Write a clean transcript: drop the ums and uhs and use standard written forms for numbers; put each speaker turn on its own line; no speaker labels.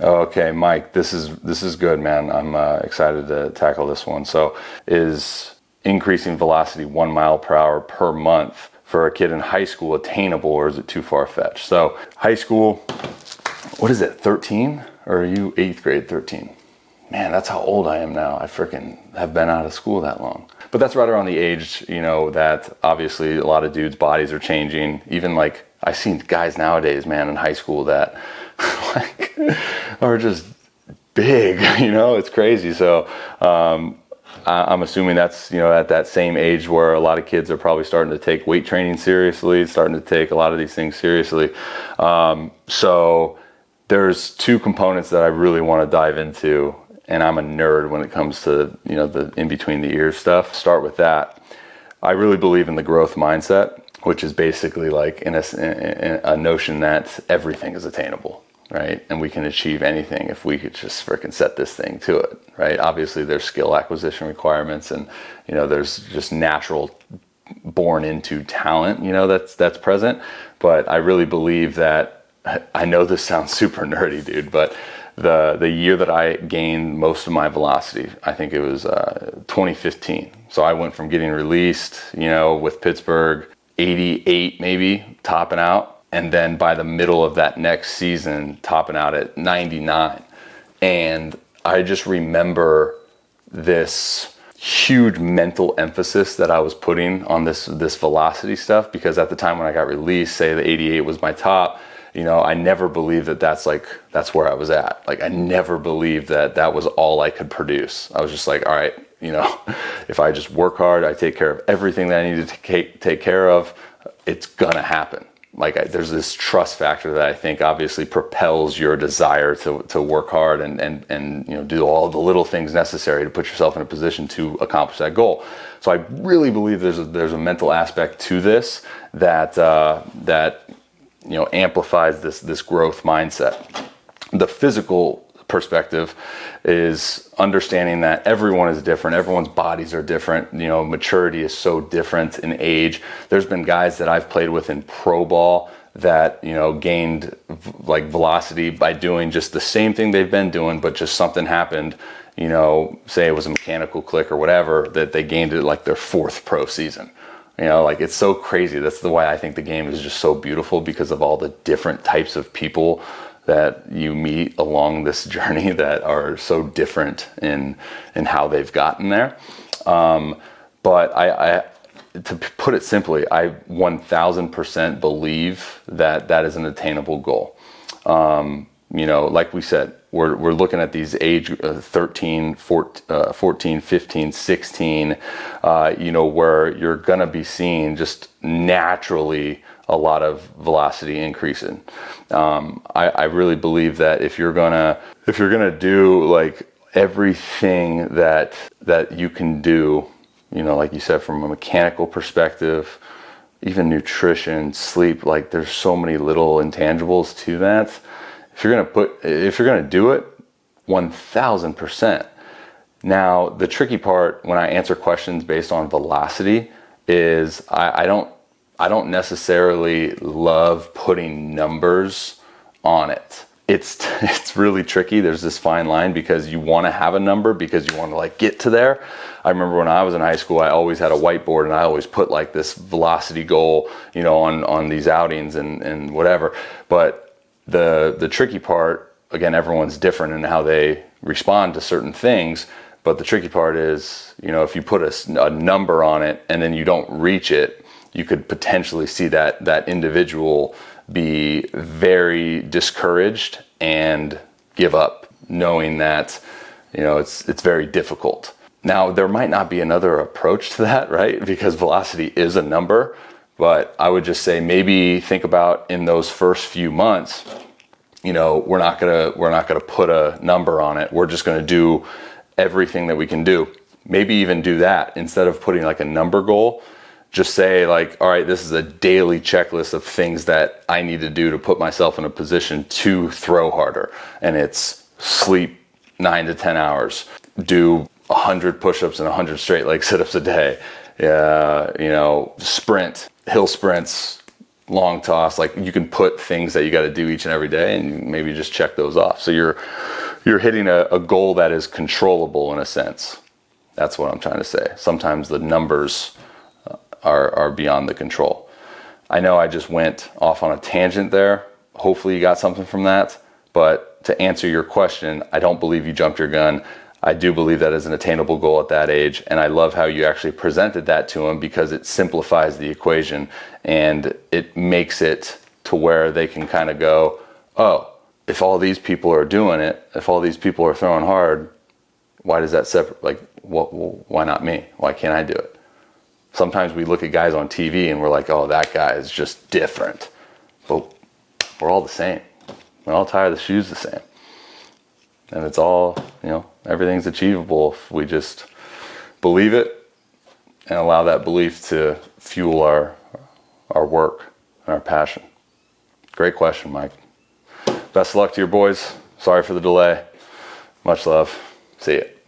Okay, Mike, this is good, man. I'm excited to tackle this one. So, is increasing velocity 1 mile per hour per month for a kid in high school attainable, or is it too far-fetched? So, high school, what is it, 13? Or are you 8th grade 13? Man, that's how old I am now. I freaking have been out of school that long. But that's right around the age, that obviously a lot of dudes' bodies are changing. Even like, I see guys nowadays, man, in high school that like are just big, it's crazy. So I'm assuming that's, at that same age where a lot of kids are probably starting to take weight training seriously, starting to take a lot of these things seriously. So there's two components that I really want to dive into, and I'm a nerd when it comes to, the in between the ears stuff. Start with that. I really believe in the growth mindset, which is basically like in a notion that everything is attainable, right? And we can achieve anything if we could just freaking set this thing to it, right? Obviously there's skill acquisition requirements, and, there's just natural born into talent, that's present. But I really believe that, I know this sounds super nerdy, dude, but the year that I gained most of my velocity, I think it was 2015. So I went from getting released, with Pittsburgh, 88 maybe, topping out. And then by the middle of that next season, topping out at 99. And I just remember this huge mental emphasis that I was putting on this velocity stuff, because at the time when I got released, say the 88 was my top, I never believed that's where I was at. Like, I never believed that was all I could produce. I was just like, all right, if I just work hard, I take care of everything that I need to take care of, it's gonna happen. Like, there's this trust factor that I think obviously propels your desire to work hard and do all the little things necessary to put yourself in a position to accomplish that goal. So I really believe there's a mental aspect to this that amplifies this growth mindset. The physical perspective is understanding that everyone is different. Everyone's bodies are different. Maturity is so different in age. There's been guys that I've played with in pro ball that, gained like velocity by doing just the same thing they've been doing, but just something happened, say it was a mechanical click or whatever, that they gained it like their 4th pro season. It's so crazy. That's the way I think the game is just so beautiful, because of all the different types of people that you meet along this journey that are so different in how they've gotten there. But I to put it simply, I 1000% believe that is an attainable goal. Like we said, we're looking at these age 13, 14, 15, 16, where you're gonna be seeing just naturally a lot of velocity increasing. I really believe that if you're gonna do like everything that you can do, like you said, from a mechanical perspective, even nutrition, sleep, like there's so many little intangibles to that. If you're gonna do it, 1000%. Now, the tricky part when I answer questions based on velocity is I don't necessarily love putting numbers on it. It's really tricky. There's this fine line, because you want to have a number because you want to like get to there. I remember when I was in high school, I always had a whiteboard and I always put like this velocity goal, on these outings and whatever. But the tricky part, again, everyone's different in how they respond to certain things. But the tricky part is, if you put a number on it and then you don't reach it, you could potentially see that individual be very discouraged and give up, knowing that, it's very difficult. Now, there might not be another approach to that, right? Because velocity is a number, but I would just say maybe think about in those first few months, we're not gonna put a number on it. We're just gonna do everything that we can do. Maybe even do that instead of putting like a number goal. Just say like, all right, this is a daily checklist of things that I need to do to put myself in a position to throw harder. And it's sleep 9 to 10 hours, do 100 push-ups and 100 straight leg sit-ups a day, sprint, hill sprints long toss. Like you can put things that you got to do each and every day and maybe just check those off. So you're hitting a goal that is controllable in a sense. That's what I'm trying to say. Sometimes the numbers are beyond the control. I know I just went off on a tangent there. Hopefully you got something from that. But to answer your question, I don't believe you jumped your gun. I do believe that is an attainable goal at that age. And I love how you actually presented that to them, because it simplifies the equation and it makes it to where they can kind of go, oh, if all these people are doing it, if all these people are throwing hard, why does that separate? Like, why not me? Why can't I do it? Sometimes we look at guys on TV and we're like, oh, that guy is just different. But we're all the same. We all tie the shoes the same. And it's all, everything's achievable if we just believe it and allow that belief to fuel our work and our passion. Great question, Mike. Best of luck to your boys. Sorry for the delay. Much love. See ya.